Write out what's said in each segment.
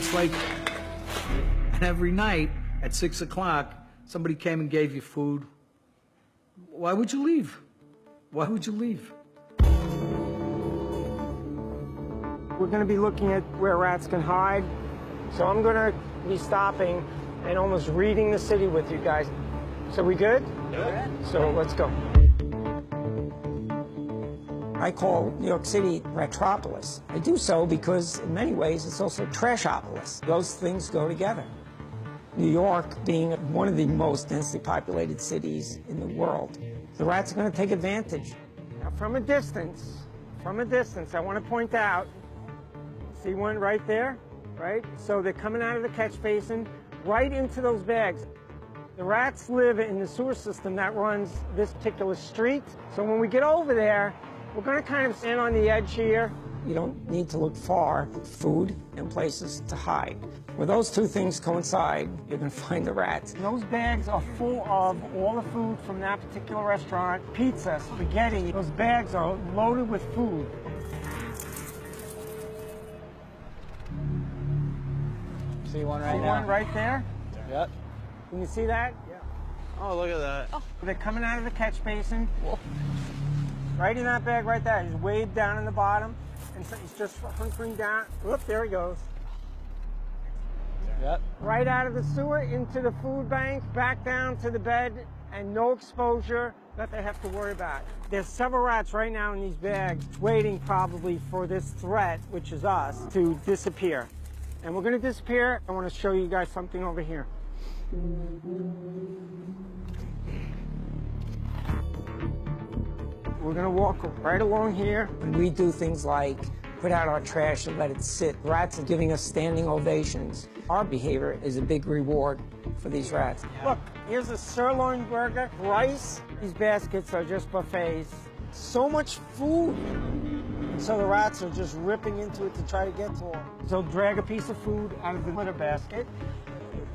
It's like every night at 6 o'clock, somebody came and gave you food. Why would you leave? Why would you leave? We're going to be looking at where rats can hide. So I'm going to be stopping and almost reading the city with you guys. So we good? Good. So let's go. I call New York City Ratropolis. I do so because in many ways it's also Trashopolis. Those things go together. New York being one of the most densely populated cities in the world, the rats are going to take advantage. Now from a distance, I want to point out, see one right there, right? So they're coming out of the catch basin right into those bags. The rats live in the sewer system that runs this particular street. So when we get over there, we're going to kind of stand on the edge here. You don't need to look far for food and places to hide. Where those two things coincide, you're going to find the rats. And those bags are full of all the food from that particular restaurant. Pizza, spaghetti. Those bags are loaded with food. See one right now? See one right there? Yep. Can you see that? Yeah. Oh, look at that. Oh. They're coming out of the catch basin. Whoa. Right in that bag right there. He's weighed down in the bottom. And so he's just hunkering down. Whoop, there he goes. Yep. Right out of the sewer into the food bank, back down to the bed, and no exposure that they have to worry about. There's several rats right now in these bags waiting probably for this threat, which is us, to disappear. And we're going to disappear. I want to show you guys something over here. We're going to walk right along here. And we do things like put out our trash and let it sit. Rats are giving us standing ovations. Our behavior is a big reward for these rats. Look, here's a sirloin burger, rice. These baskets are just buffets. So much food. And so the rats are just ripping into it to try to get to them. So drag a piece of food out of the litter basket.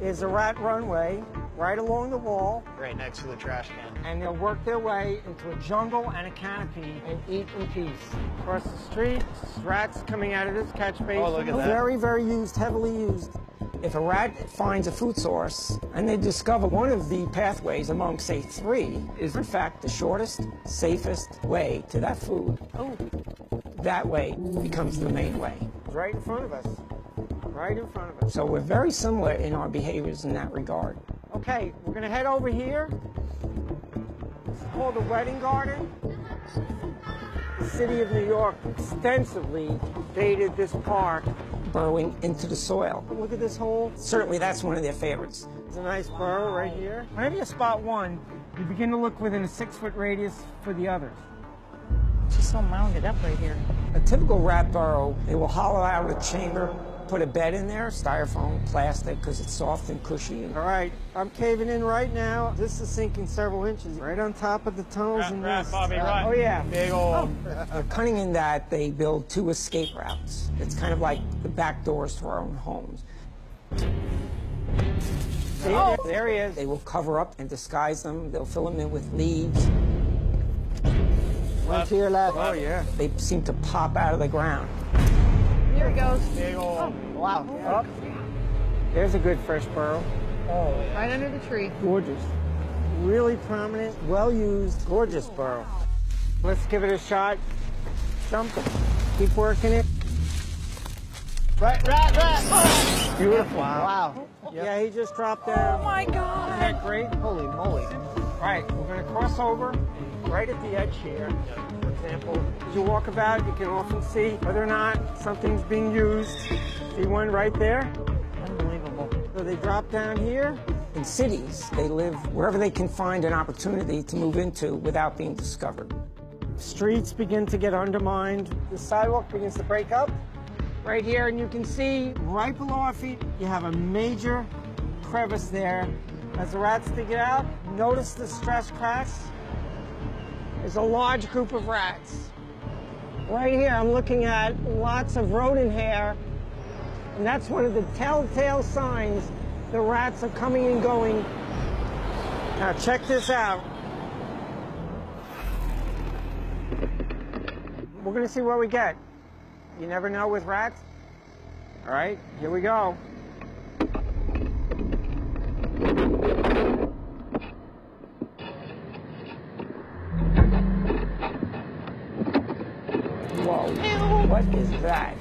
There's a rat runway right along the wall. Right next to the trash can. And they'll work their way into a jungle and a canopy and eat in peace. Across the street, rats coming out of this catch basin. Oh, look at that. Very, very used, heavily used. If a rat finds a food source and they discover one of the pathways among, say, 3 is in fact the shortest, safest way to that food, that way becomes the main way. Right in front of us. Right in front of us. So we're very similar in our behaviors in that regard. Okay, we're going to head over here. It's called the Wedding Garden. The city of New York extensively baited this park, burrowing into the soil. Look at this hole. Certainly that's one of their favorites. There's a nice burrow right here. Whenever you spot one, you begin to look within a 6-foot radius for the others. She's so mounded up right here. A typical rat burrow, they will hollow out a chamber, put a bed in there, styrofoam, plastic, because it's soft and cushy. All right, I'm caving in right now. This is sinking several inches, right on top of the tunnels and nests. Bobby, right. Oh, yeah. Big old. They're cunning in that they build 2 escape routes. It's kind of like the back doors to our own homes. See, there he is. They will cover up and disguise them. They'll fill them in with leaves. One to your left. Oh, yeah. They seem to pop out of the ground. Here he goes. Big old. Oh, wow. Up. There's a good fresh burrow. Oh, right under the tree. Gorgeous. Really prominent, well-used, gorgeous burrow. Let's give it a shot. Jump. Keep working it. Rat! Oh. Beautiful. Wow. Yeah, he just dropped down. Oh, my God. Isn't that great? Holy moly. All right, we're going to cross over right at the edge here. For example, as you walk about, you can often see whether or not something's being used. See one right there? Unbelievable. So they drop down here. In cities, they live wherever they can find an opportunity to move into without being discovered. Streets begin to get undermined. The sidewalk begins to break up right here, and you can see right below our feet, you have a major crevice there. As the rats dig it out, notice the stress cracks. There's a large group of rats. Right here, I'm looking at lots of rodent hair, and that's one of the telltale signs the rats are coming and going. Now check this out. We're gonna see what we get. You never know with rats. All right, here we go. Whoa, what is that?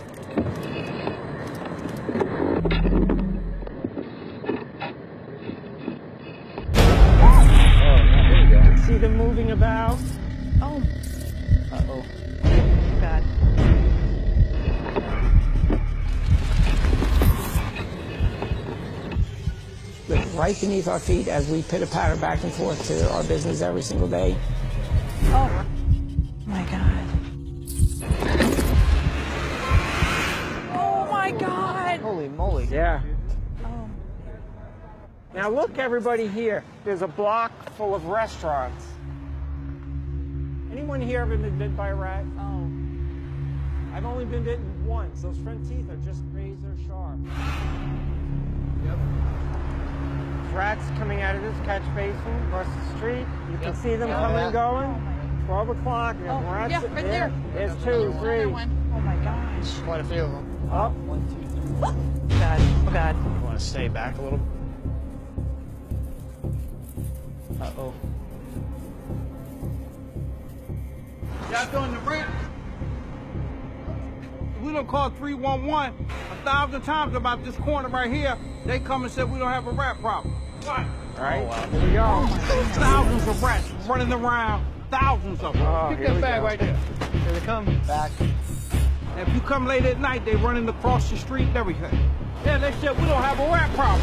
See them moving about? Oh, Uh-oh. God. Live right beneath our feet as we pitter-patter back and forth to our business every single day. Oh, my God. Oh, my God. Holy moly. Yeah. Oh. Now look, everybody here. There's a block full of restaurants. Anyone here ever been bit by a rat? Oh. I've only been bitten once. Those front teeth are just razor sharp. Yep. Rats coming out of this catch basin across the street. You can see them coming and going. 12 o'clock. Oh, rats yeah, right there. There's 2, 3. Another one. Oh, my gosh. Quite a few of them. Up. 1, 2, 3. God. Oh, God. You want to stay back a little? Uh-oh. Y'all doing the rent? We don't call 311 1,000 times about this corner right here. They come and say we don't have a rat problem. What? All right, Oh, wow. here we go. Thousands of rats running around. Thousands of them. Oh, Pick here that we bag go. right there. Here they come. Back. And if you come late at night, they running across the street and everything. Yeah, they said we don't have a rat problem.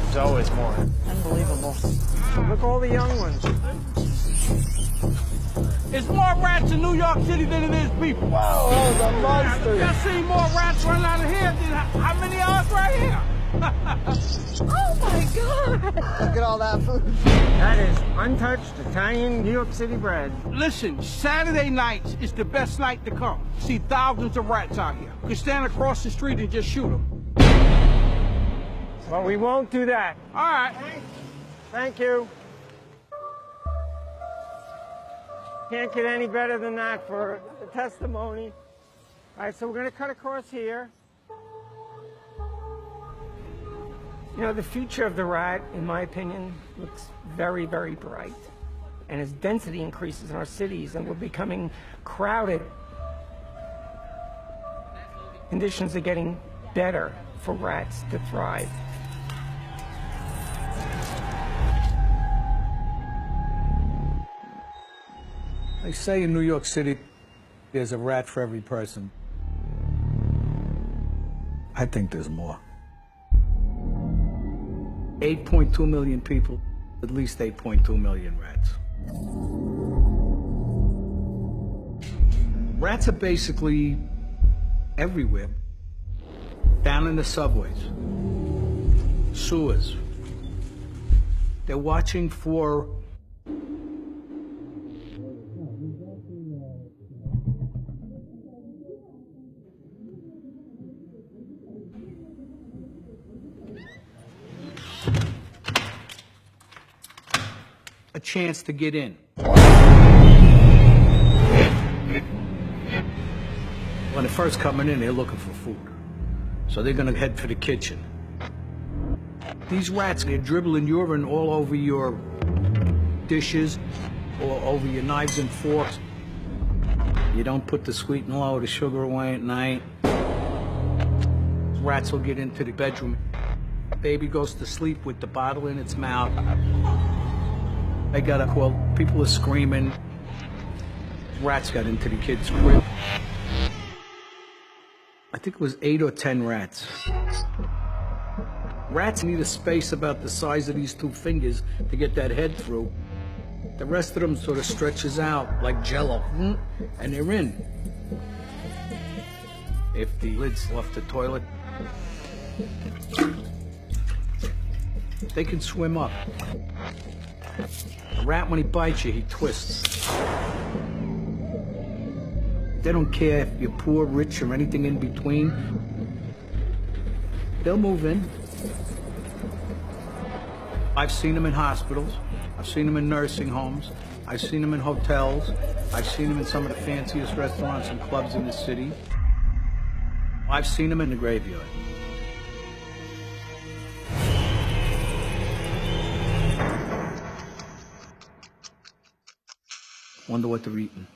There's always more. Unbelievable. Look, all the young ones. It's more rats in New York City than it is people. Oh, the monsters. Y'all seen more rats running out of here than how many are right here? Oh, my God. Look at all that food. That is untouched Italian New York City bread. Listen, Saturday nights is the best night to come. See thousands of rats out here. You can stand across the street and just shoot them. Well, we won't do that. All right. Thank you. Can't get any better than that for the testimony. All right, so we're going to cut across here. You know, the future of the rat, in my opinion, looks very, very bright. And as density increases in our cities and we're becoming crowded, conditions are getting better for rats to thrive. They say in New York City, there's a rat for every person. I think there's more. 8.2 million people, at least 8.2 million rats. Rats are basically everywhere. Down in the subways, sewers. They're watching for a chance to get in. When they're first coming in, they're looking for food. So they're gonna head for the kitchen. These rats, they're dribbling urine all over your dishes or over your knives and forks. You don't put the sweet and low, the sugar away at night. Rats will get into the bedroom. Baby goes to sleep with the bottle in its mouth. They got a quote, people are screaming. Rats got into the kid's crib. I think it was 8 or 10 rats. Rats need a space about the size of these 2 fingers to get that head through. The rest of them sort of stretches out like jello, and they're in. If the lid's off the toilet, they can swim up. A rat, when he bites you, he twists. They don't care if you're poor, rich, or anything in between. They'll move in. I've seen them in hospitals. I've seen them in nursing homes. I've seen them in hotels. I've seen them in some of the fanciest restaurants and clubs in the city. I've seen them in the graveyard. Wonder what they're eating.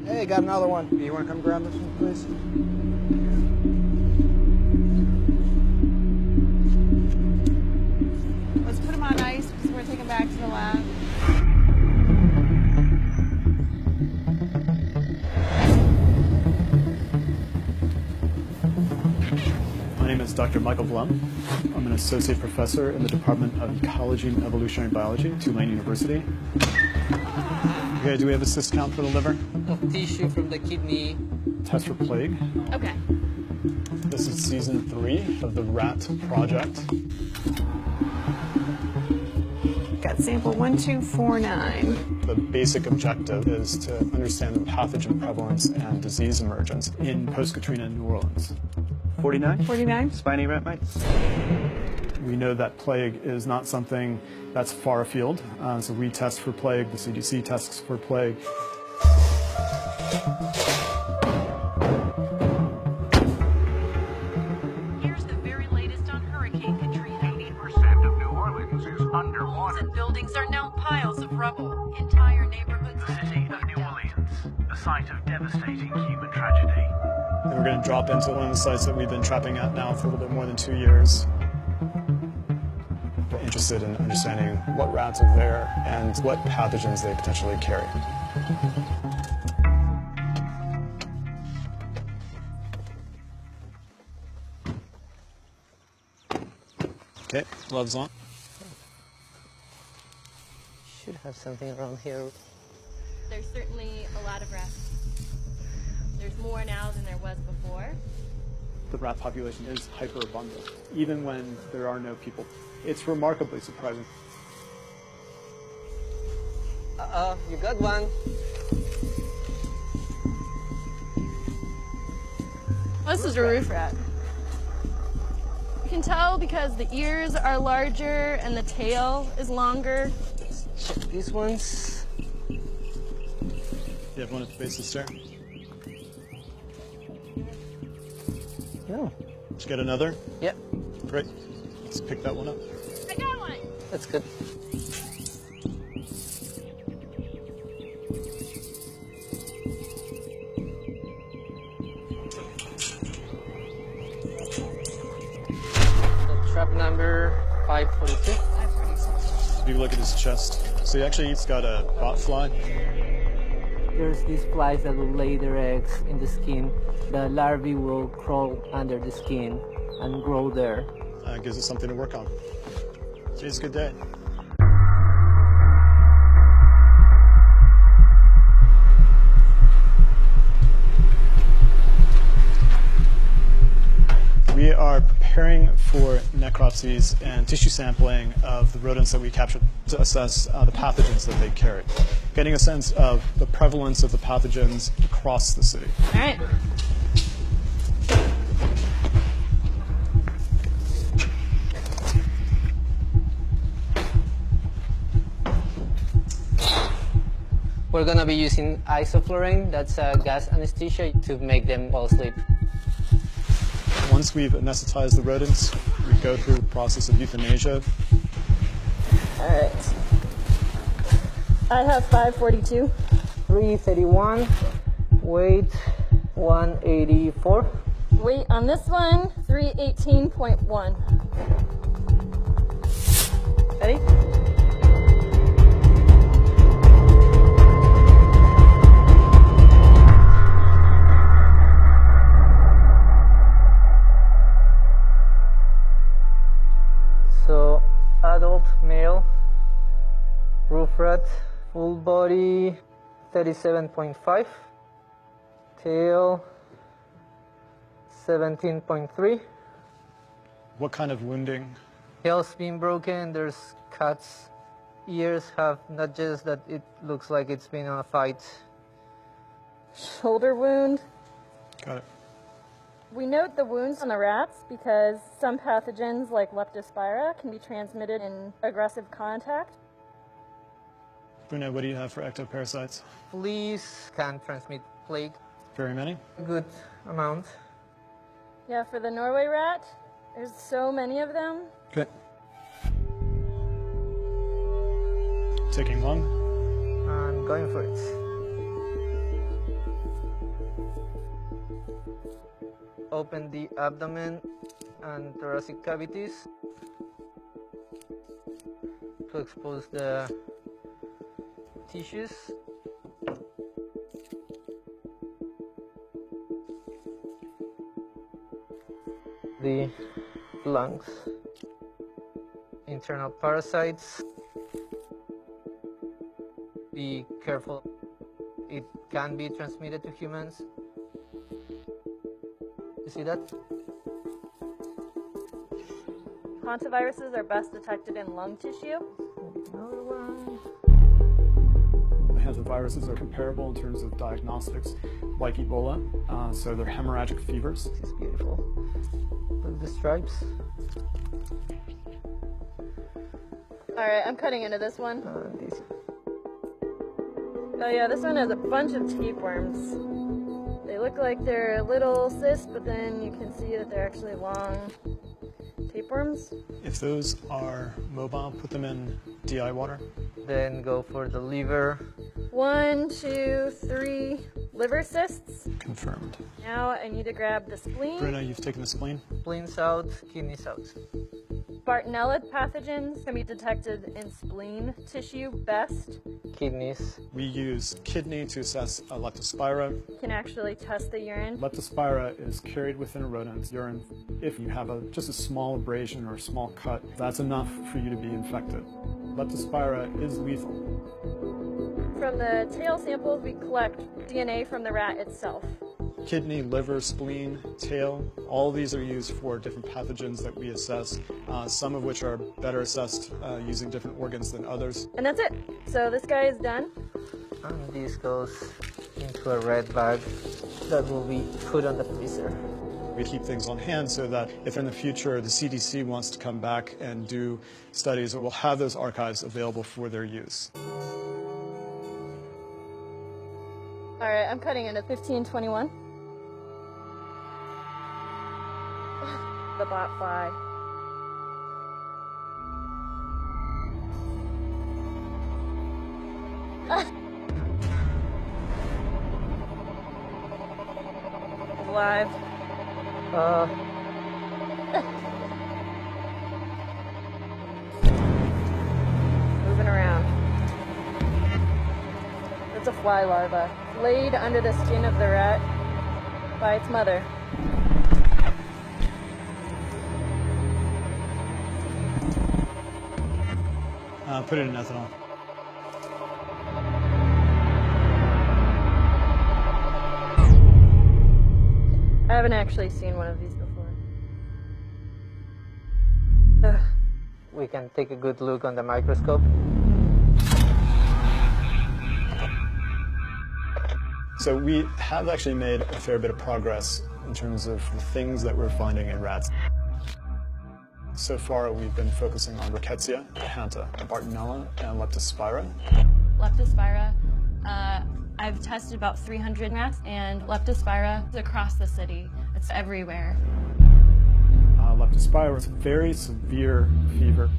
Hey, got another one. You want to come grab this one, please? Let's put them on ice because we're taking back to the lab. My name is Dr. Michael Phim. I'm an associate professor in the Department of Ecology and Evolutionary Biology at Tulane University. Okay, do we have a cyst count for the liver? Tissue from the kidney. Test for plague. Okay. This is season 3 of the rat project. Got sample 1249. The basic objective is to understand the pathogen prevalence and disease emergence in post-Katrina New Orleans. 49? 49? Spiny rat mites? We know that plague is not something that's far afield, so we test for plague, the CDC tests for plague. Here's the very latest on Hurricane Katrina. 80% of New Orleans is underwater. Homes and buildings are now piles of rubble. Entire neighborhoods. The city of New Orleans, a site of devastating human tragedy. And we're going to drop into one of the sites that we've been trapping at now for a little bit more than 2 years. We're interested in understanding what rats are there and what pathogens they potentially carry. Okay, gloves on. Should have something around here. There's certainly a lot of rats. There's more now than there was before. The rat population is hyperabundant, even when there are no people. It's remarkably surprising. You got one. This is a roof rat. You can tell because the ears are larger and the tail is longer. Let's check these ones. You have one at the base of the stair? No. Did you get another? Yep. Great. Let's pick that one up. I got one. That's good. Trap number 542. 546. If you look at his chest, so he's got a bot fly. There's these flies that will lay their eggs in the skin. The larvae will crawl under the skin and grow there. Gives us something to work on. Today's a good day. We are preparing for necropsies and tissue sampling of the rodents that we captured to assess the pathogens that they carry, getting a sense of the prevalence of the pathogens across the city. All right. We're gonna be using isoflurane, that's a gas anesthesia, to make them fall asleep. Once we've anesthetized the rodents, we go through the process of euthanasia. All right. I have 542. 331, weight 184. Weight on this one, 318.1. Ready? So, adult male, roof rat, full body 37.5, tail 17.3. What kind of wounding? Tail's been broken, there's cuts. Ears have not just that it looks like it's been a fight. Shoulder wound. Got it. We note the wounds on the rats because some pathogens like Leptospira can be transmitted in aggressive contact. Bruno, what do you have for ectoparasites? Fleas can transmit plague. Very many? A good amount. Yeah, for the Norway rat, there's so many of them. Okay. Taking one. And going for it. Open the abdomen and thoracic cavities to expose the tissues. The lungs, internal parasites. Be careful, it can be transmitted to humans. You see that? Hantaviruses are best detected in lung tissue. Another one. Hantaviruses are comparable in terms of diagnostics, like Ebola, so they're hemorrhagic fevers. This is beautiful. Look at the stripes. All right, I'm cutting into this one. This. Oh yeah, this one has a bunch of tapeworms. They look like they're little cysts, but then you can see that they're actually long tapeworms. If those are mobile, put them in DI water. Then go for the liver. 1, 2, 3 liver cysts. Confirmed. Now I need to grab the spleen. Bruno, you've taken the spleen. Spleens out, kidneys out. Bartonella pathogens can be detected in spleen tissue best. Kidneys. We use kidney to assess Leptospira. You can actually test the urine. Leptospira is carried within a rodent's urine. If you have just a small abrasion or a small cut, that's enough for you to be infected. Leptospira is lethal. From the tail samples, we collect DNA from the rat itself. Kidney, liver, spleen, tail, all of these are used for different pathogens that we assess, some of which are better assessed using different organs than others. And that's it. So this guy is done. And this goes into a red bag that will be put on the freezer. We keep things on hand so that if in the future the CDC wants to come back and do studies, we'll have those archives available for their use. All right, I'm cutting into 1521. The bot fly. Alive. Moving around. It's a fly larva, laid under the skin of the rat by its mother. Put it in ethanol. I haven't actually seen one of these before. Ugh. We can take a good look on the microscope. So we have actually made a fair bit of progress in terms of the things that we're finding in rats. So far, we've been focusing on Rickettsia, Hanta, Bartonella, and Leptospira. Leptospira, I've tested about 300 rats, and Leptospira is across the city. It's everywhere. Leptospira is a very severe fever.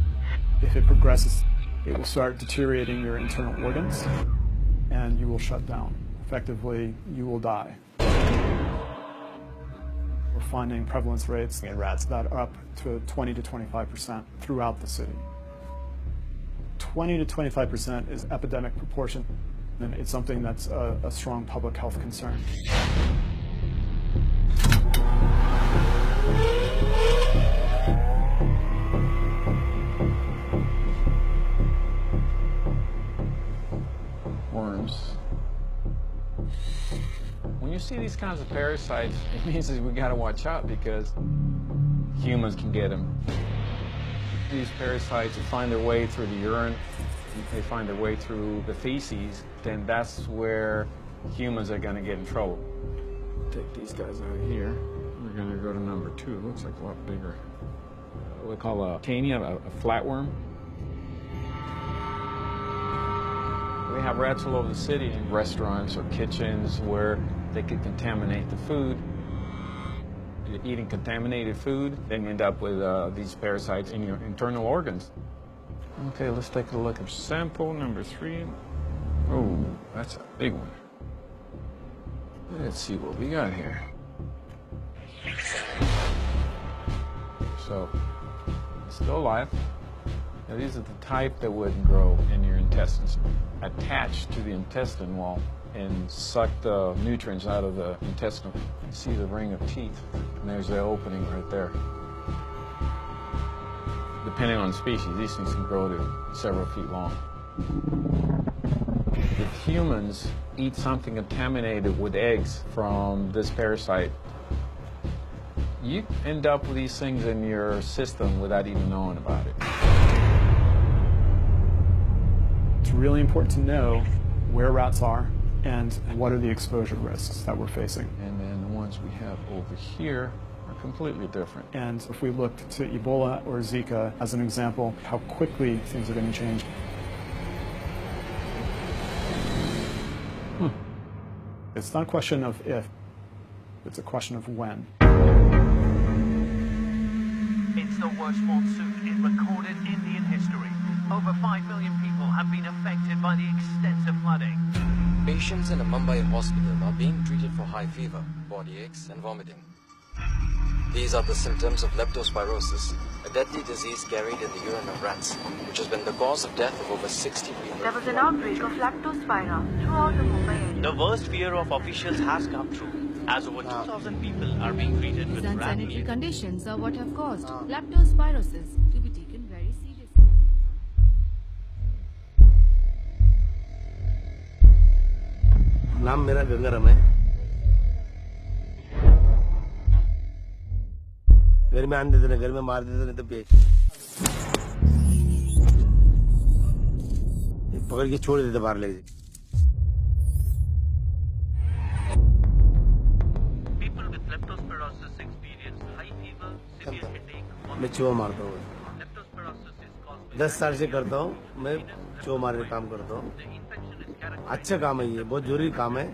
If it progresses, it will start deteriorating your internal organs, and you will shut down. Effectively, you will die. We're finding prevalence rates in rats that are up to 20 to 25% throughout the city. 20 to 25% is epidemic proportion, and it's something that's a strong public health concern. Worms. When you see these kinds of parasites, it means that we gotta watch out because humans can get them. These parasites find their way through the urine, they find their way through the feces, then that's where humans are gonna get in trouble. Take these guys out of here. We're gonna go to number 2. It looks like a lot bigger. What we call a tania, a flatworm. We have rats all over the city in restaurants or kitchens where they could contaminate the food. You're eating contaminated food, then you end up with these parasites in your internal organs. Okay, let's take a look at sample number 3. Oh, that's a big one. Let's see what we got here. So, it's still alive. Now, these are the type that wouldn't grow in your intestines. Attached to the intestine wall and suck the nutrients out of the intestine. You see the ring of teeth, and there's the opening right there. Depending on the species, these things can grow to several feet long. If humans eat something contaminated with eggs from this parasite, you end up with these things in your system without even knowing about it. It's really important to know where rats are and what are the exposure risks that we're facing. And then the ones we have over here are completely different. And if we looked to Ebola or Zika as an example, how quickly things are going to change. It's not a question of if, it's a question of when. It's the worst monsoon in recorded Indian history. Over 5 million people have been affected by the extensive flooding. Patients in a Mumbai hospital are being treated for high fever, body aches and vomiting. These are the symptoms of leptospirosis, a deadly disease carried in the urine of rats, which has been the cause of death of over 60 people. There was an outbreak of leptospira throughout the Mumbai area. The worst fear of officials has come true, as over 2,000 people are being treated with rat Unsanitary meat. conditions are what have caused leptospirosis to be taken very seriously. नाम मेरा गंगाराम है। घर में आने देते ना, घर में मार देते नहीं तो पेट पकड़ के छोड़ देते बाहर ले। People with leptospirosis experience high fever, severe headache. मैं चूहा मारता हूँ। 10 साल से करता हूँ। मैं चूहा मारने का काम करता हूँ। अच्छा काम है ये, बहुत जरूरी काम है।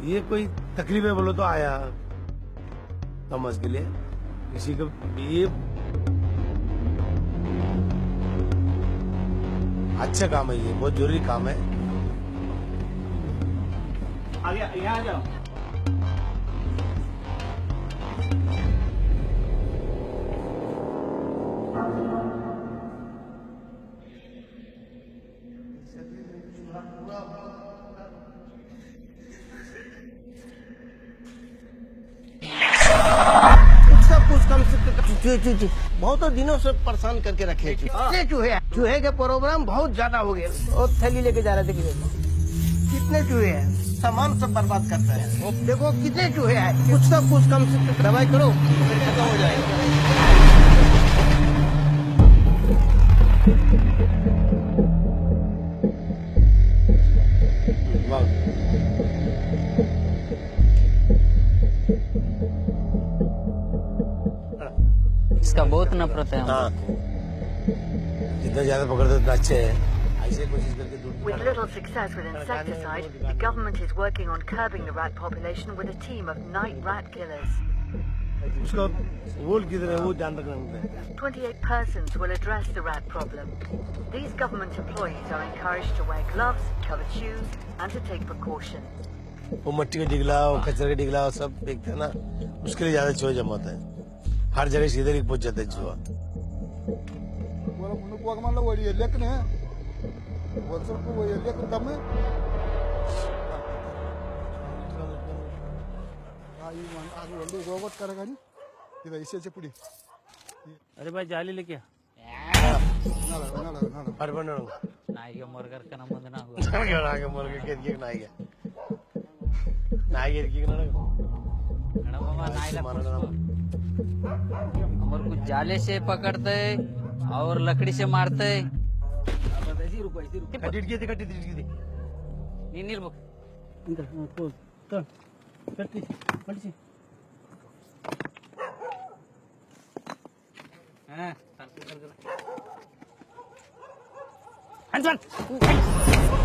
ये कोई तकलीफ है बोलो तो आया समझ के लिए किसी को ये अच्छा काम है, ये बहुत जरूरी काम है। यहाँ आ जाओ। चूहे बहुत दिनों से परेशान करके रखे। कितने चूहे के प्रोग्राम बहुत ज्यादा हो गए और थैली लेके जा रहे थे। कितने चूहे हैं, सामान सब बर्बाद करते हैं। देखो कितने चूहे हैं, कुछ ना कुछ कम से दवाई करो फिर खत्म हो जाएगा। इसका बहुत नफरत है। हाँ, जितना ज्यादा पकड़ते उतना अच्छे है। ऐसे कोशिश करके With little success with insecticide, the government is working on curbing the rat population with a team of night rat killers. उसका होल किधर है वो ध्यान रखना होता है. 28 persons will address the rat problem. These government employees are encouraged to wear gloves, covered shoes, and to take precaution. वो मिट्टी का डिगला और कचरे का डिगला सब फेंकते हैं ना, उसके लिए ज्यादा चूहा जमा होता है. हर जगह सीधे ही पहुंच जाता है चूहा. अरे भाई जाली लेके ನಾಯಿಗೆ ಮರಗರ್ಕನ ಮುಂದೆ ನಾವು ನಾಯಿಗೆ ಮರಗ ಕೆದಿಗೆ ನಾಯಿಗೆ ನಾಯಿಗೆ ಕೆದಿಗೆ ನನಗೆ हमारे को जाले से पकड़ते और लकड़ी से मारते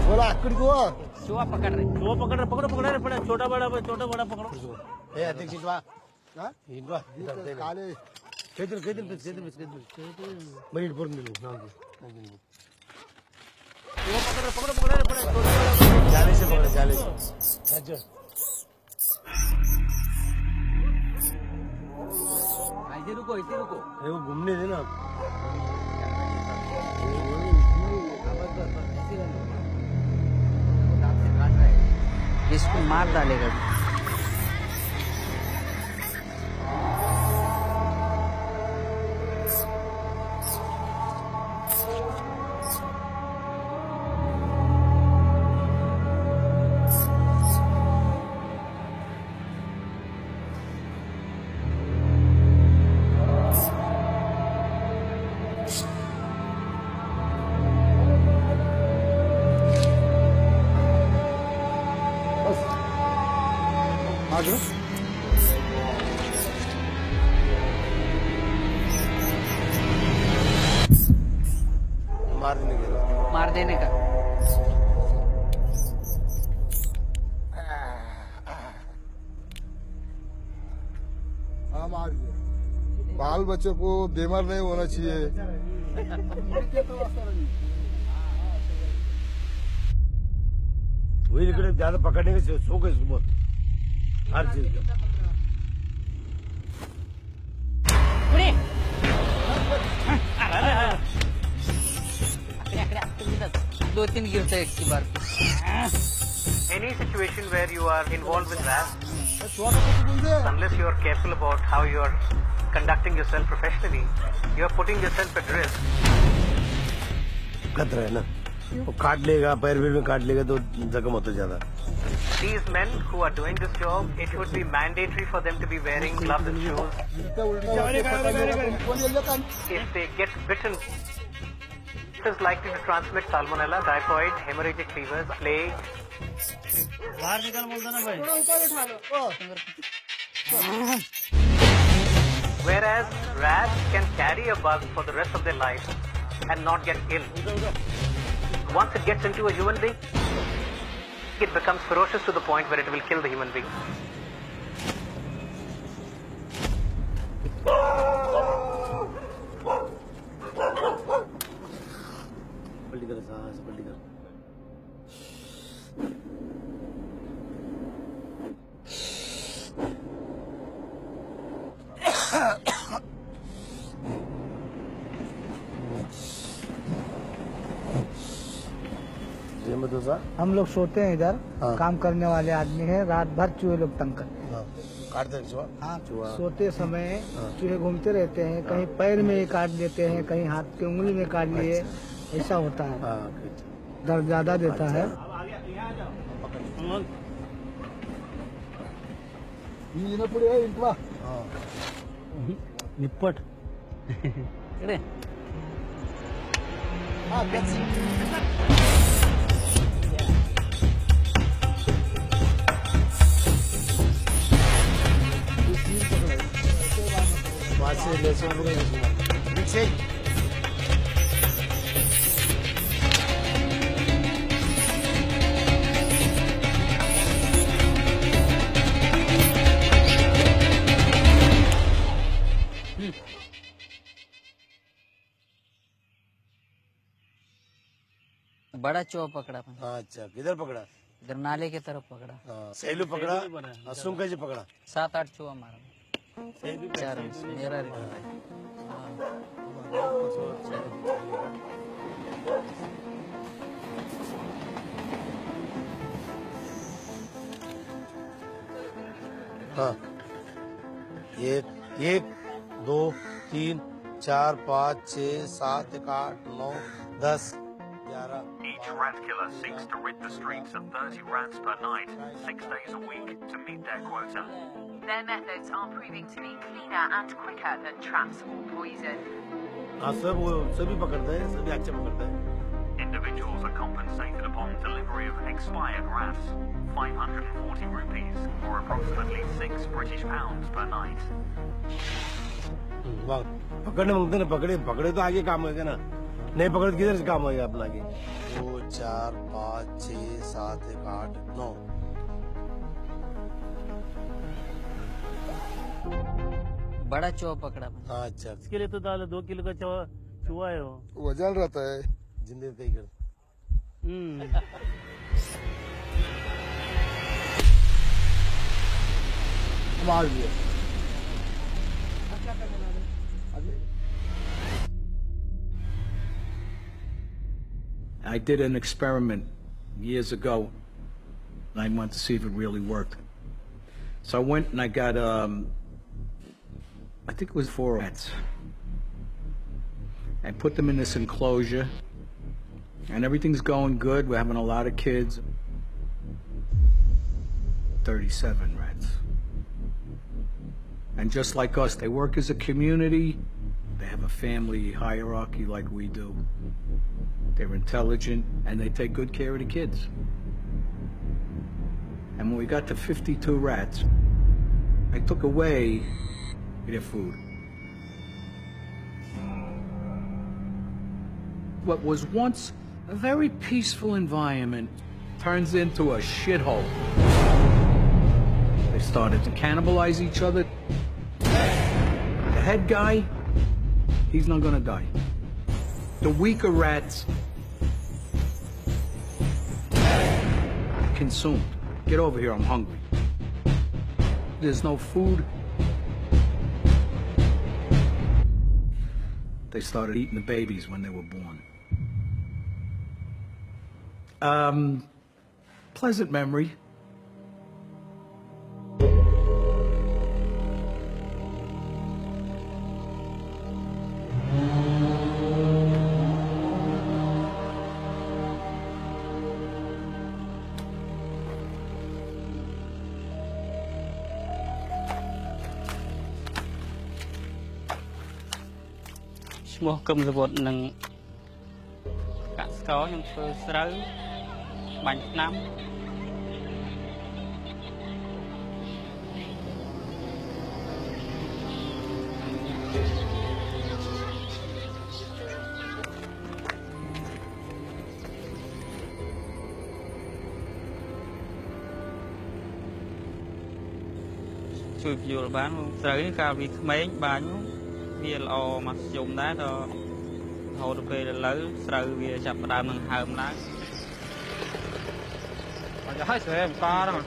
बोला चूहा पकड़ रहे पकड़ो छोटा बड़ा पकड़ो. ए अध्यक्ष हिंदवा हिंदवा काले केदर मरीड पर मिलो ना पकड़ो जाले से पकड़ो जाले से ऐसे रुको अरे वो घूमने देना. इसको मार डालेगा. मार देने का बाल बच्चों को बीमार नहीं होना चाहिए. वही निकले ज्यादा पकड़ने के शौक है इसको बहुत हर चीज का. दो तीन गिरते एक की बार. Any situation where you are involved with rats, unless you are careful about how you are conducting yourself professionally, you are putting yourself at risk. खतरा है ना, वो काट लेगा, पैर में काट लेगा तो जख्म होता ज्यादा. These men who are doing this job, it would be mandatory for them to be wearing gloves and shoes. If they get bitten, it is likely to transmit salmonella, typhoid, hemorrhagic fevers, plague. बाहर निकल बोलता ना भाई. Whereas rats can carry a bug for the rest of their life and not get ill. Once it gets into a human being, it becomes ferocious to the point where it will kill the human being. हम लोग सोते हैं इधर. काम करने वाले आदमी हैं, रात भर चूहे लोग तंग करते हैं. काटते हैं चूहा. हाँ, सोते समय चूहे घूमते रहते हैं, कहीं पैर में काट देते हैं, कहीं हाथ की उंगली में काट लिए. ऐसा होता है, दर्द ज्यादा देता है. निप्पट बड़ा चो पकड़ा। अच्छा, किधर पकड़ा? इधर नाले की तरफ पकड़ा। सैलू पकड़ा, सुंका जी पकड़ा। 7-8 चूहा मारा। 4 मेरा हाँ, 1 2 3 4 5 6 7 8 9 10 11. Each rat killer seeks to rid the streets of 30 rats per night, 6 days a week, to meet their quota. Their methods are proving to be cleaner and quicker than traps or poison. हाँ, सभी पकड़ते हैं, सभी अच्छे पकड़ते हैं. Individuals are compensated upon delivery of expired rats, 540 rupees, or approximately 6 British pounds per night. वाह, पकड़ने मांगते ना, पकड़े तो आगे काम होगा ना, नहीं पकड़े तो किधर से काम होगा अपना आगे? 2 4 5 6 7 8 9. बड़ा चूहा पकड़ा। अच्छा, इसके लिए तो डालो 2 किलो का चूहा है वो। वजन रहता है। जिंदगी तय कर। मार दिया। I did an experiment years ago. I wanted to see if it really worked. So I went and I got, I think it was 4 rats. I put them in this enclosure, and everything's going good. We're having a lot of kids. 37 rats. And just like us, they work as a community. They have a family hierarchy like we do. They're intelligent, and they take good care of the kids. And when we got to 52 rats, I took away their food. What was once a very peaceful environment turns into a shithole. They started to cannibalize each other. The head guy, he's not gonna die. The weaker rats consumed. Get over here, I'm hungry. There's no food. They started eating the babies when they were born. Pleasant memory. Mua cơm rồi bột nâng cả có nhưng tôi sới bánh nắm chui vô bán sới cao vì mấy bánh vì lò mà dùng đá đó hồi được về lấy sợi về chặt đào bằng hầm đá. Giờ hai sợi em to đó.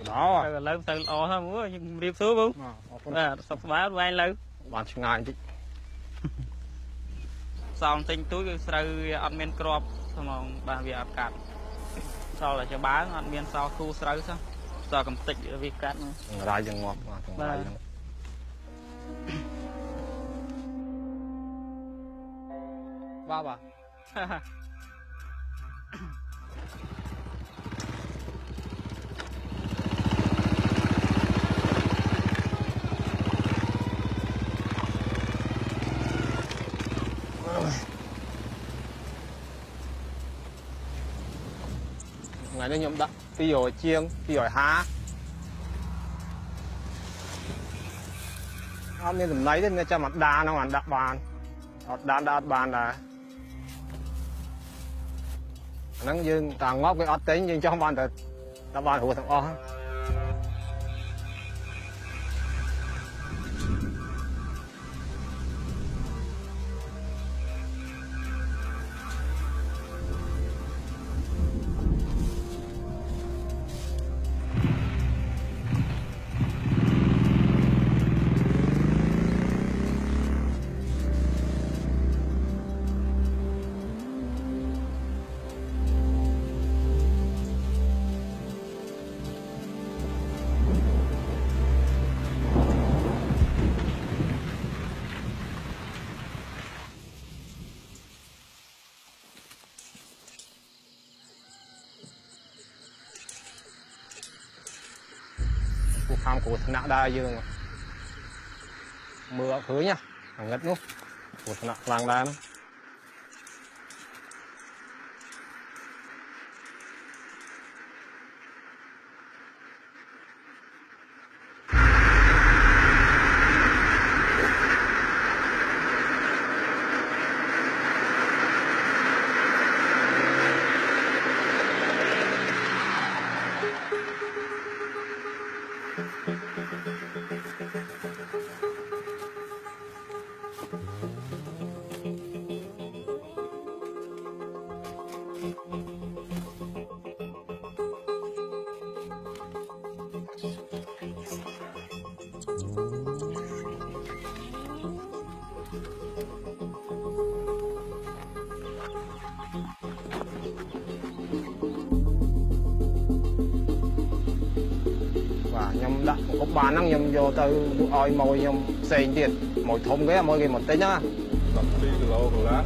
Đó. Lấy sợi lò thôi múa nhưng điệp xuống không. Sập bá vai lấy. Bạn ngại chứ. Xong tinh túi cái sợi ăn men crop xong rồi bà về ăn cạn. Sau là cho bán ăn men sau thu sợi sao. Sau cầm tịch vì cạn. Ra dần ngọt mà. Ba bà. Ngày nay nhom đặt ví dụ chiên, ví dụ há. Hôm nay tầm lấy đến cho mặt đa nó ăn đặt bàn. Đa bàn là nắng dương tàng ngót cái ớt tính nhưng cho không bàn được đặt bàn hụt thằng o. tham cột nạ đa dương mưa khứ nhá ngất nút cột nạ làng đá. Nhom đặt có bán năng nhom vô từ oi mồi nhom xèn tiền mồi thùng cái mồi một tí nhá. 12 គីឡូកន្លះ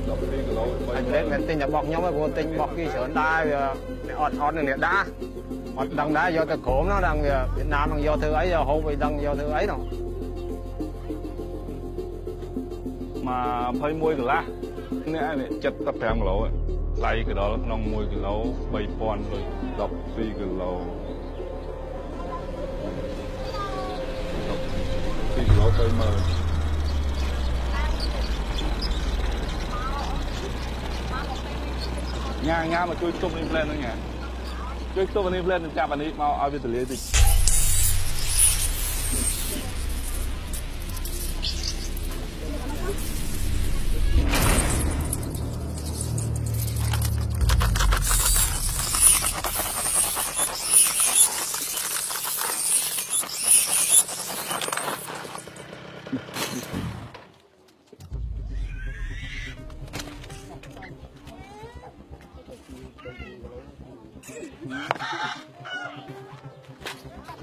12 គីឡូ anh lên mình tin là bọc nhom cái cô tin bọc cái sườn đai ọt ọt này đá ọt đằng đá vô từ khổm nó đằng Việt Nam đằng vô thứ ấy giờ hôm bị đằng vô thứ ấy đâu mà 21 កន្លះ នេះ75 គីឡូ ថ្លៃទៅដល់ក្នុង 1 គីឡូ 3000 លុយ 12 គីឡូ 2 គីឡូ 30,000 ញ៉ាមកជួយទប់នេះផ្លែហ្នឹងញ៉ាជួយទប់នេះផ្លែនឹងចាប់អានេះមកឲ្យវាទលាយតិច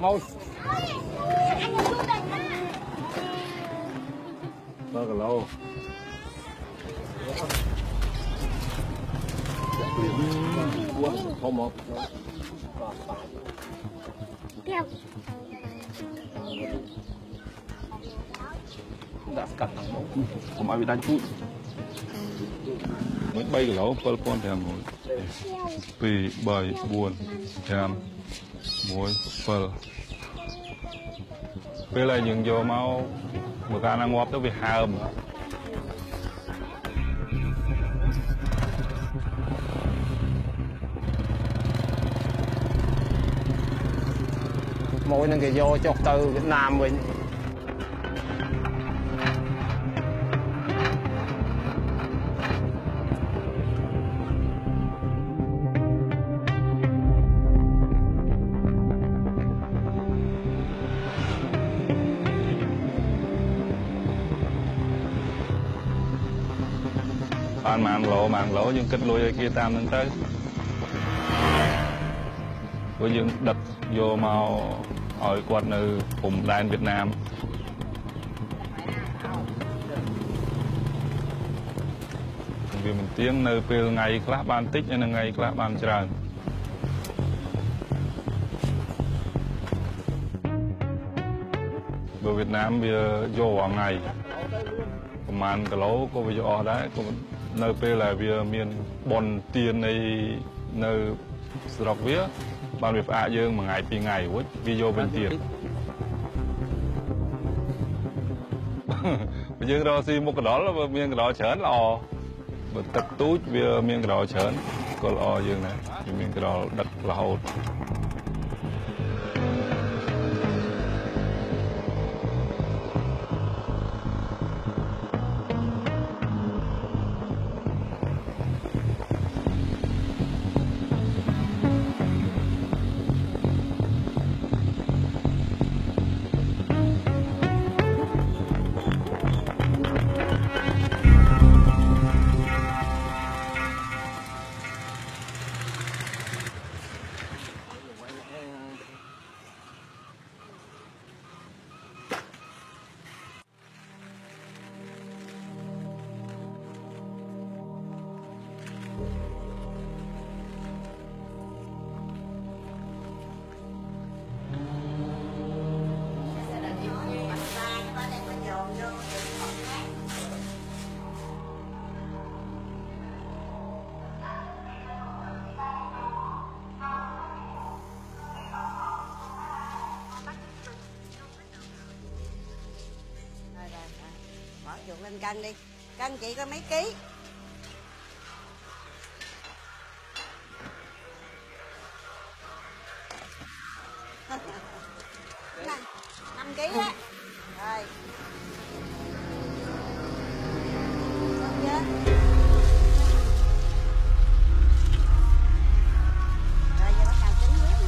Mau. 3 គីឡូ ធំមក ដាក់ស្កាត់ហ្នឹងមកកុំឲ្យវាដាច់ពូជ 3 គីឡូ 7,500 2 3 4 5 6 7 ពេលហើយយើងយកមកបើកាលណាងាប់ទៅវាហើម mỗi lần cái vô chọc từ Việt Nam mình bạn mạng lỗ nhưng kết lùi ở kia tam lên tới với những đập vô màu hỏi quạt nữ cùng đàn Việt Nam vì mình tiếng nơi về ngày class ban tích nên là ngày class ban tràn ở Việt Nam bây giờ vô vào ngày màn cả lỗ có bây giờ đấy nơi về là bây giờ miền bòn tiền này nơi sọc vía ban việc ạ dương mà ngày pi ngày với video bên tiền bây giờ đó thì một cái đó là miền cái đó chớn lò bật tật túi bây miền cái đó chớn có lò dương này miền cái đó đặt là hột chuột lên cân đi. Cân chị có mấy ký? Này, 5 ký á. Rồi. Xong chưa? Rồi giờ bắt đầu chấm nước.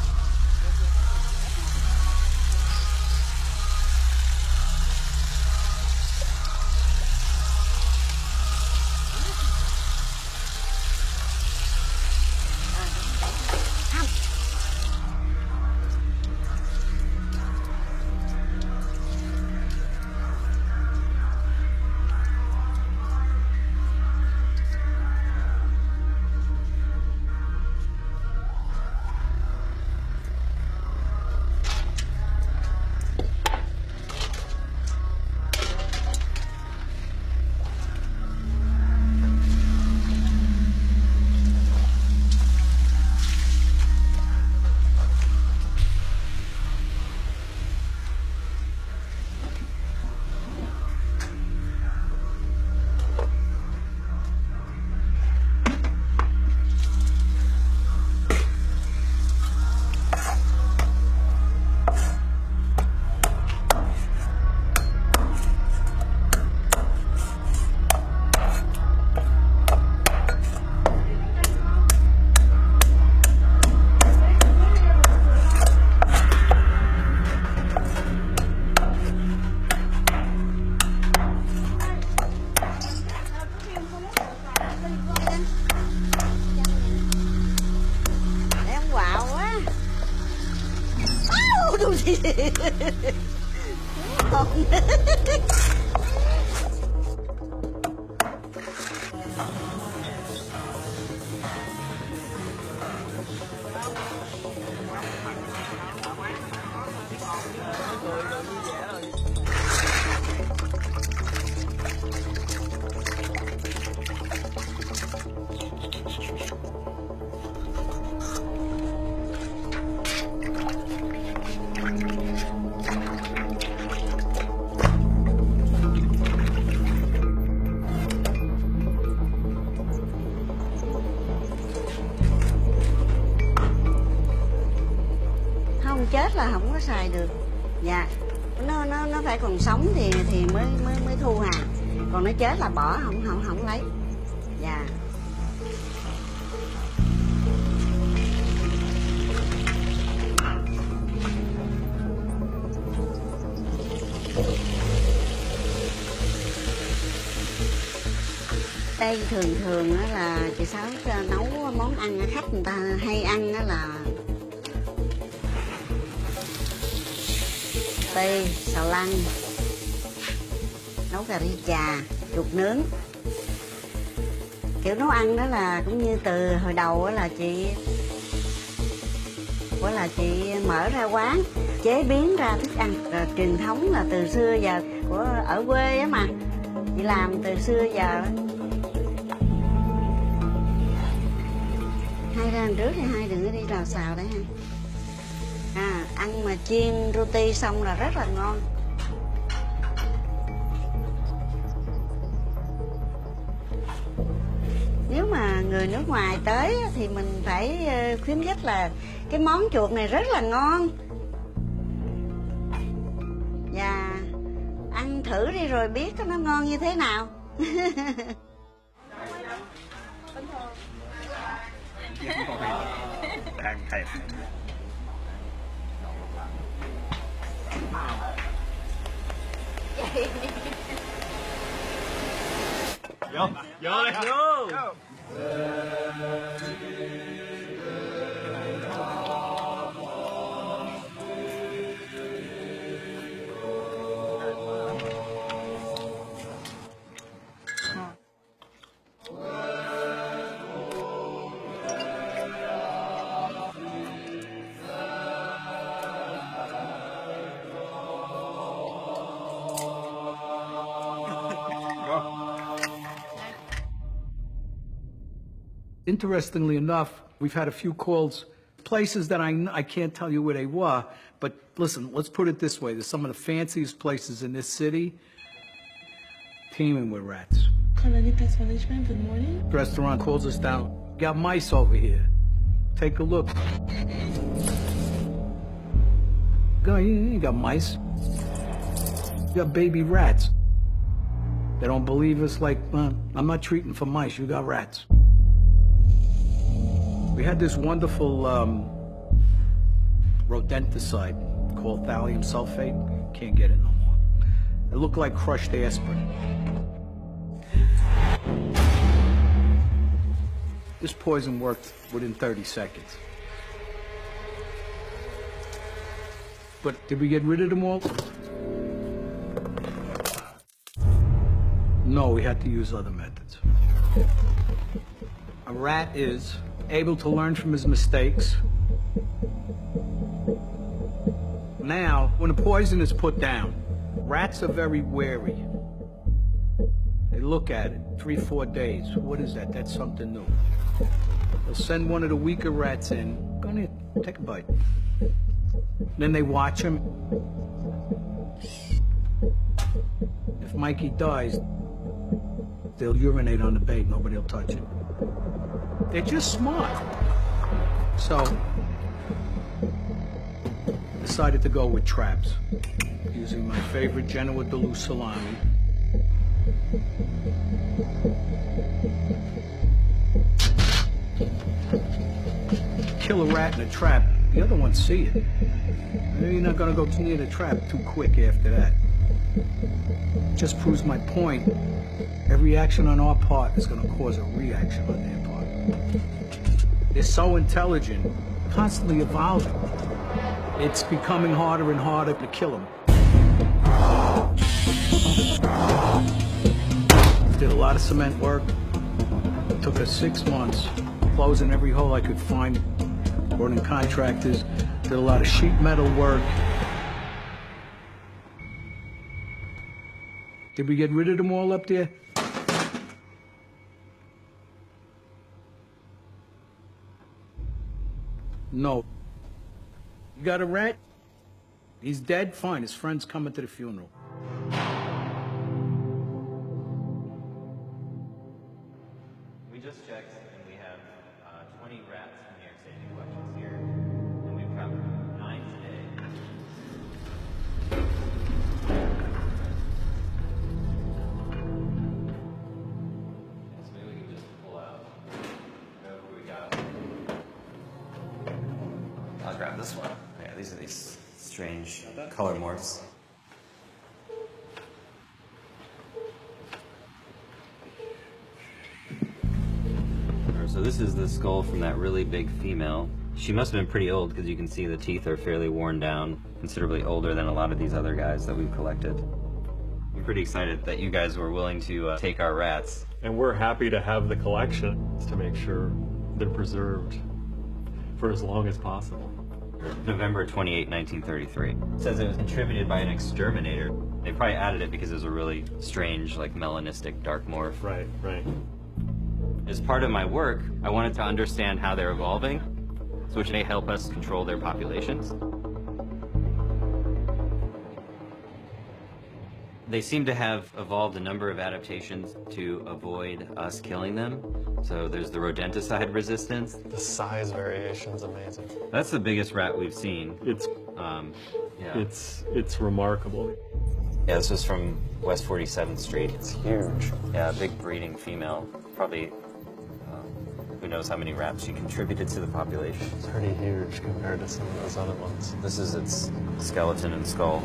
Chết là không có xài được. Dạ, nó phải còn sống thì mới thu hàng, còn nó chết là bỏ, không lấy. Dạ. Đây thường là chị Sáu nấu món ăn khách người ta hay ăn là tây, xào lăn, nấu cà ri chà, chuột nướng. Kiểu nấu ăn đó là cũng như từ hồi đầu đó là chị mở ra quán chế biến ra thức ăn. Rồi truyền thống là từ xưa giờ của ở quê á mà chị làm từ xưa giờ. Hai ra trước thì hai đừng có đi rào xào đấy ha. Ăn mà chiên roti xong là rất là ngon. Nếu mà người nước ngoài tới thì mình phải khuyến khích là cái món chuột này rất là ngon. Và ăn thử đi rồi biết nó ngon như thế nào. Đang thèm. Vô đây, vô. Interestingly enough, we've had a few calls, places that I can't tell you where they were, but listen, let's put it this way. There's some of the fanciest places in this city. teeming with rats. Colony Pest Management, good morning. The restaurant calls us down. Got mice over here. Take a look. You ain't got mice. You got baby rats. They don't believe us, like, I'm not treating for mice, you got rats. We had this wonderful rodenticide called thallium sulfate. Can't get it no more. It looked like crushed aspirin. This poison worked within 30 seconds. But did we get rid of them all? No, we had to use other methods. A rat is able to learn from his mistakes. Now, when the poison is put down, rats are very wary. They look at it, 3-4 days. What is that? That's something new. They'll send one of the weaker rats in. Go ahead, take a bite. Then they watch him. If Mikey dies, they'll urinate on the bait. Nobody will touch it. They're just smart. So, decided to go with traps, using my favorite Genoa Duluth salami. Kill a rat in a trap, the other ones see it. You're not gonna go too near the trap too quick after that. Just proves my point. Every action on our part is gonna cause a reaction on their part. They're so intelligent, constantly evolving. It's becoming harder and harder to kill them. Did a lot of cement work. It took us 6 months, closing every hole I could find, brought in contractors, did a lot of sheet metal work. Did we get rid of them all up there? No. You got a rat? He's dead? Fine, his friend's coming to the funeral. We just checked, and we have 20 rats from New York City collections here, and we've covered 9 today. So maybe we can just pull out whatever we got. I'll grab this one. Yeah, these are these strange color morphs. So this is the skull from that really big female. She must have been pretty old because you can see the teeth are fairly worn down, considerably older than a lot of these other guys that we've collected. I'm pretty excited that you guys were willing to take our rats. And we're happy to have the collection to make sure they're preserved for as long as possible. November 28, 1933. It says it was contributed by an exterminator. They probably added it because it was a really strange, like melanistic dark morph. Right, right. As part of my work, I wanted to understand how they're evolving, which may help us control their populations. They seem to have evolved a number of adaptations to avoid us killing them. So there's the rodenticide resistance. The size variation is amazing. That's the biggest rat we've seen. It's remarkable. Yeah, this was from West 47th Street. It's huge. Yeah, a big breeding female. Probably, who knows how many rats she contributed to the population. It's pretty huge compared to some of those other ones. This is its skeleton and skull.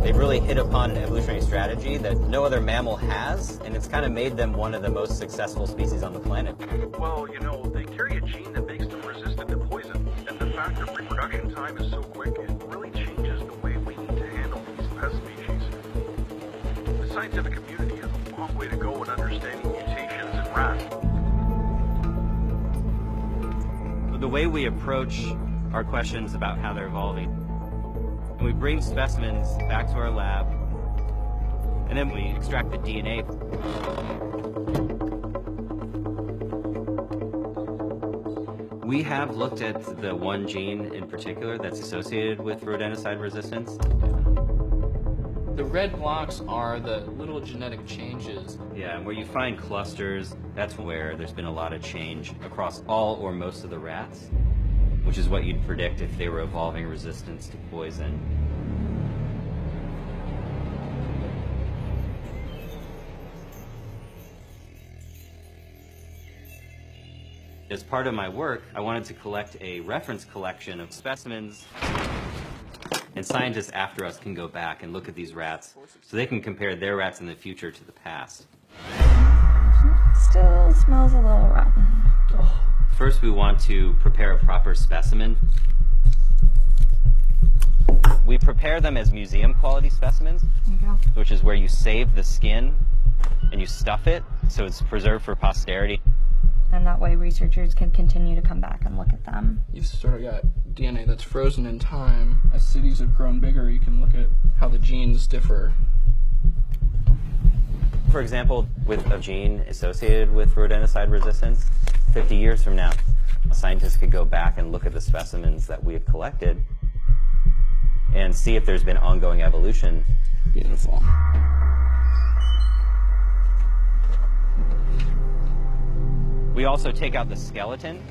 They've really hit upon an evolutionary strategy that no other mammal has, and it's kind of made them one of the most successful species on the planet. Well, you know, they carry a gene that makes them resistant to poison, and the fact that reproduction time is so quick, it really changes the way we need to handle these pest species. The scientific community has a long way to go in understanding mutations in rats. The way we approach our questions about how they're evolving, and we bring specimens back to our lab, and then we extract the DNA. We have looked at the one gene in particular that's associated with rodenticide resistance. The red blocks are the little genetic changes. Yeah, and where you find clusters, that's where there's been a lot of change across all or most of the rats, which is what you'd predict if they were evolving resistance to poison. As part of my work, I wanted to collect a reference collection of specimens, and scientists after us can go back and look at these rats so they can compare their rats in the future to the past. Still smells a little rotten. First, we want to prepare a proper specimen. We prepare them as museum quality specimens, which is where you save the skin and you stuff it so it's preserved for posterity. And that way researchers can continue to come back and look at them. You've sort of got DNA that's frozen in time. As cities have grown bigger, you can look at how the genes differ. For example, with a gene associated with rodenticide resistance, 50 years from now, scientists could go back and look at the specimens that we have collected and see if there's been ongoing evolution. Beautiful. We also take out the skeleton.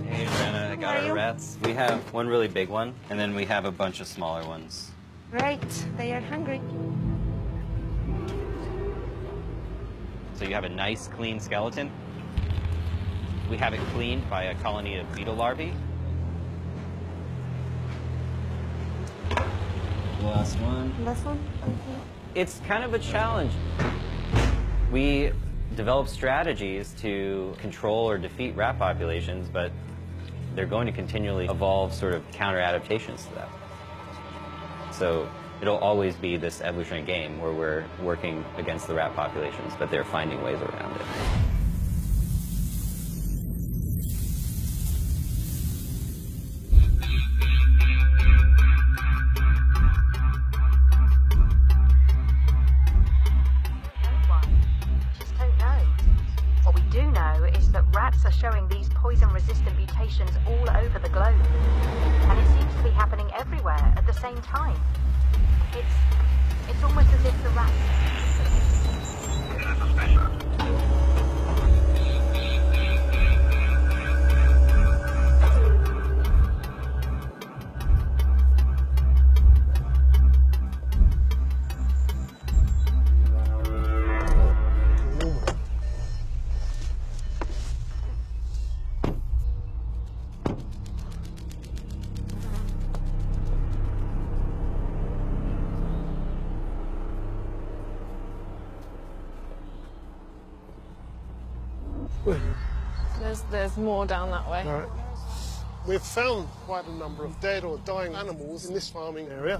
Hey, Brenna, I got our rats. We have one really big one, and then we have a bunch of smaller ones. Right, they are hungry. So you have a nice, clean skeleton. We have it cleaned by a colony of beetle larvae. Last one. Last one? Okay. It's kind of a challenge. We develop strategies to control or defeat rat populations, but they're going to continually evolve sort of counter adaptations to that. So it'll always be this evolutionary game where we're working against the rat populations, but they're finding ways around it. Are showing these poison-resistant mutations all over the globe, and it seems to be happening everywhere at the same time. It's almost as if the rats... There's more down that way. All right. We've found quite a number of dead or dying animals in this farming area.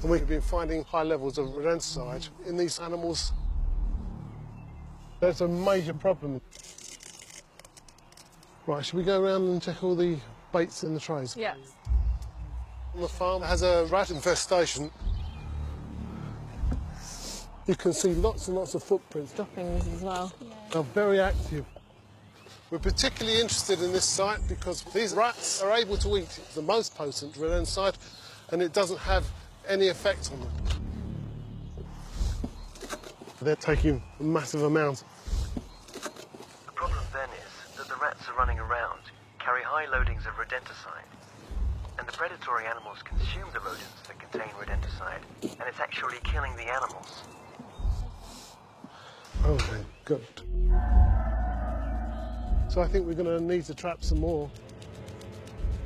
And we've been finding high levels of rodenticide in these animals. There's a major problem. Right, should we go around and check all the baits in the trays? Yes. The farm has a rat infestation. You can see lots and lots of footprints. Droppings as well. They're very active. We're particularly interested in this site because these rats are able to eat the most potent rodenticide and it doesn't have any effect on them. They're taking a massive amount. The problem then is that the rats are running around, carry high loadings of rodenticide, and the predatory animals consume the rodents that contain rodenticide, and it's actually killing the animals. Okay, good. So I think we're going to need to trap some more.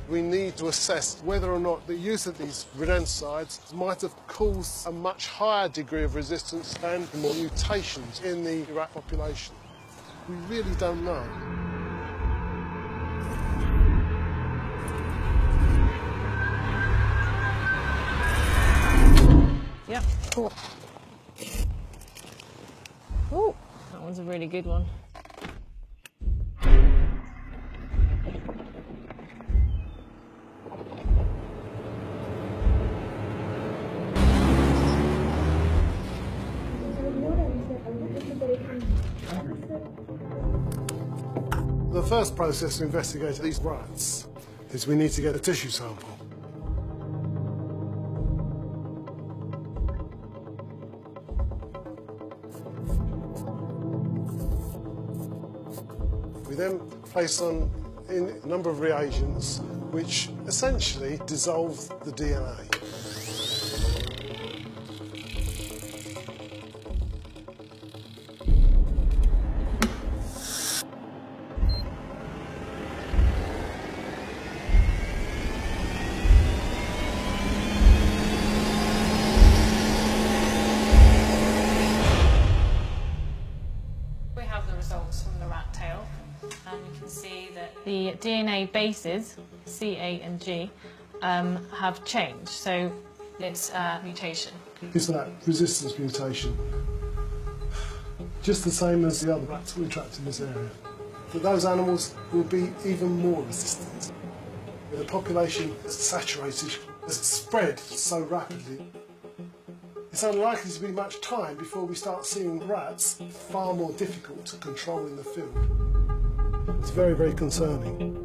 We need to assess whether or not the use of these rodenticides might have caused a much higher degree of resistance and more mutations in the rat population. We really don't know. Yeah, cool. Oh, that one's a really good one. The first process to investigate these rats is we need to get a tissue sample. We then place on in a number of reagents which essentially dissolve the DNA. We have the results from the rat tail, and you can see that the DNA bases, C, A and G, have changed, so it's a mutation. It's that resistance mutation, just the same as the other rats we trapped in this area. But those animals will be even more resistant. The population is saturated, has spread so rapidly. It's unlikely to be much time before we start seeing rats far more difficult to control in the field. It's very, very concerning.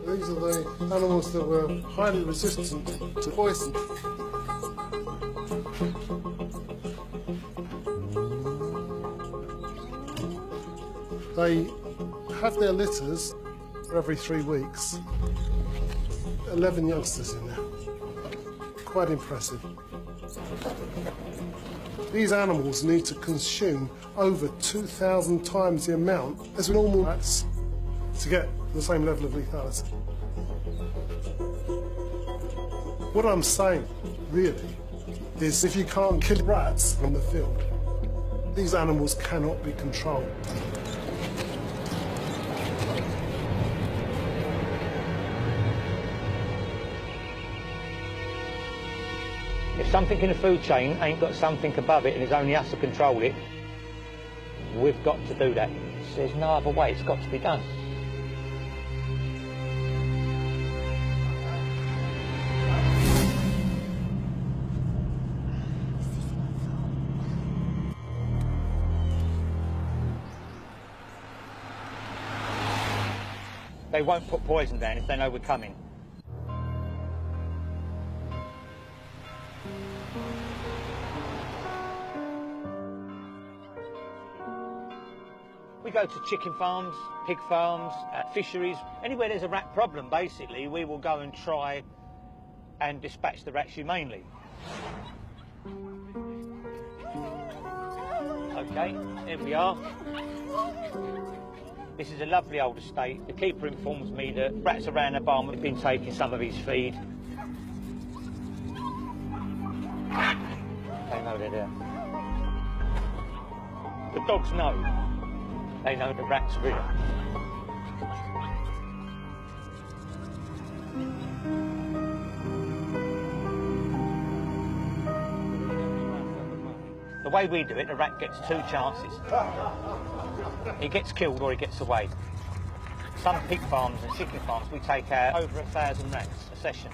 These are the animals that were highly resistant to poison. They have their litters every 3 weeks. 11 youngsters in there. Quite impressive. These animals need to consume over 2,000 times the amount as normal rats to get the same level of lethality. What I'm saying, really, is if you can't kill rats from the field, these animals cannot be controlled. If something in the food chain ain't got something above it and it's only us to control it, we've got to do that. There's no other way, it's got to be done. They won't put poison down if they know we're coming. We go to chicken farms, pig farms, fisheries, anywhere there's a rat problem, basically, we will go and try and dispatch the rats humanely. Okay, here we are. This is a lovely old estate. The keeper informs me that rats around the barn have been taking some of his feed. They know they're there. The dogs know. They know the rats are real. The way we do it, the rat gets 2 chances. He gets killed or he gets away. Some pig farms and chicken farms, we take out over 1,000 rats a session.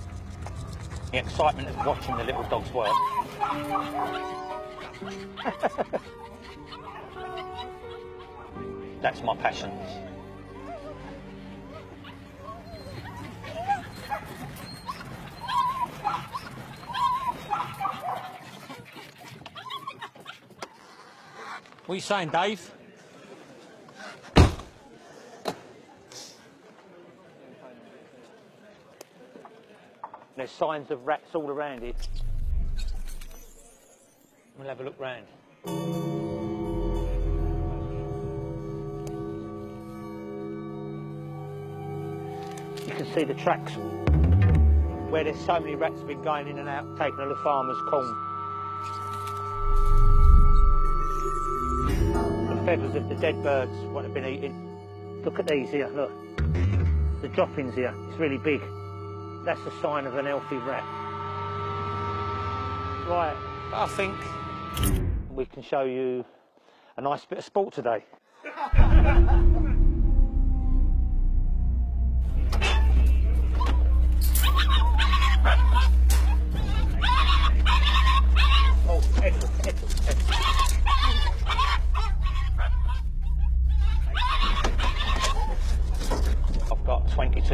The excitement of watching the little dogs work. That's my passion. What are you saying, Dave? There's signs of rats all around it. We'll have a look round. You can see the tracks where there's so many rats have been going in and out, taking all the farmer's corn. The feathers of the dead birds, what have been eaten. Look at these here, look. The droppings here, it's really big. That's a sign of an healthy rat. Right, I think we can show you a nice bit of sport today.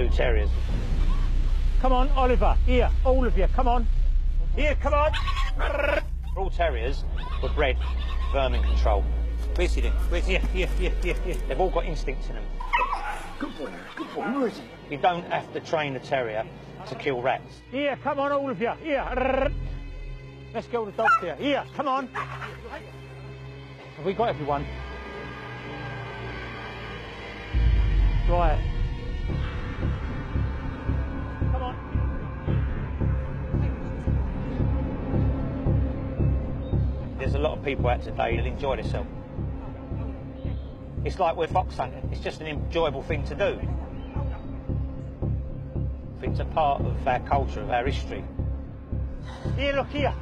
2 terriers. Come on, Oliver, here, all of you, come on. Here, come on. All terriers were bred vermin control. Where's he then? Where's he? Here. They've all got instincts in them. Good boy, where is he? You don't have to train a terrier to kill rats. Here, come on, all of you, here. Let's go to the dogs here. Here, come on. Have we got everyone? Right. Come on. There's a lot of people out today that enjoy themselves. It's like we're fox hunting. It's just an enjoyable thing to do. It's a part of our culture, of our history. Here, look, here.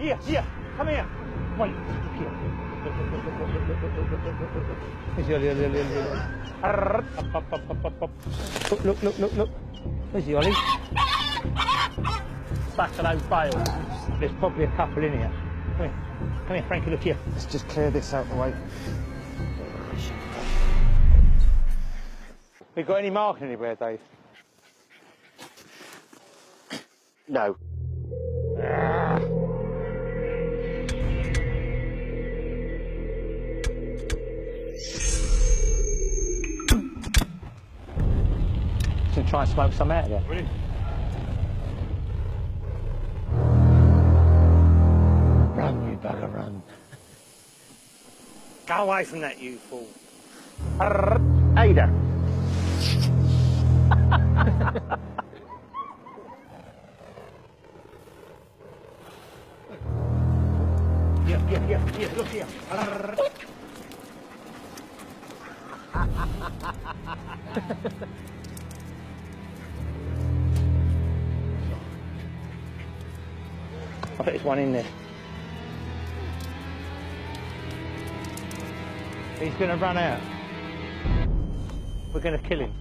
Come here. Wait, look here. Look. Where's he, Ollie? Back of those bales. There's probably a couple in here. Come here, Frankie, look here. Let's just clear this out the way. We got any marking anywhere, Dave? No. Should try and smoke some out of there. Really? Run, you bugger, run. Go away from that, you fool. Ada. Yeah, look here. I bet there's one in there. He's going to run out. We're going to kill him.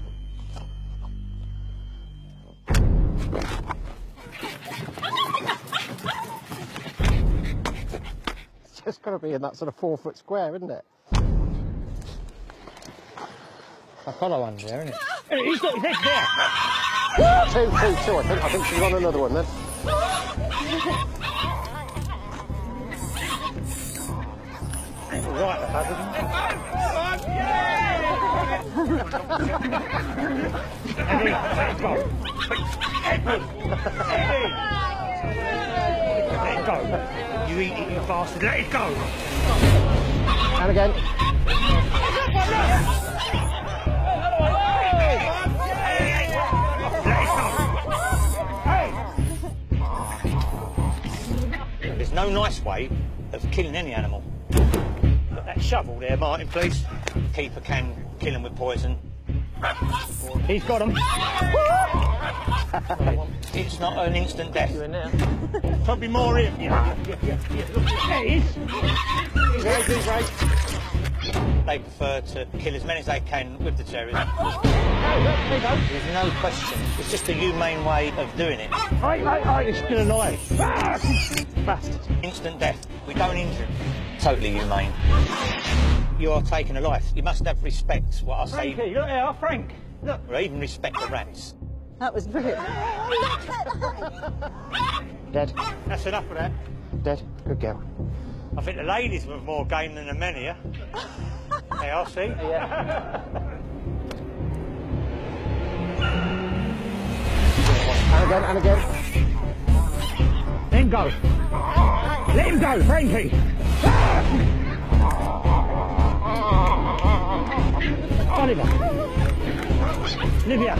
It's just got to be in that sort of 4-foot square, isn't it? I follow one there, isn't it? He's got his head there. Two. I think she's on another one then. Right, the bugger. Eddie, let it go. Eddie! Let it go. You eat it, you bastard. Let it go. And again. There's no nice way of killing any animal. Got that shovel there, Martin, please. Keeper can kill him with poison. He's got him. It's not an instant death. You in there? Probably more in. Yeah. Look, there he is. He's right. They prefer to kill as many as they can with the terriers. There's no question. It's just a humane way of doing it. He's still alive. Bastard. Instant death. We don't injure him. Totally humane. You are taking a life. You must have respect, what I say. Frankie, look here, Frank. Look. Or even respect the rats. That was brilliant. Dead. That's enough of that. Dead. Good girl. I think the ladies were more game than the men here. Hey, I'll see. Yeah. And again. Let him go. Let him go, Frankie. Oliver. Olivia.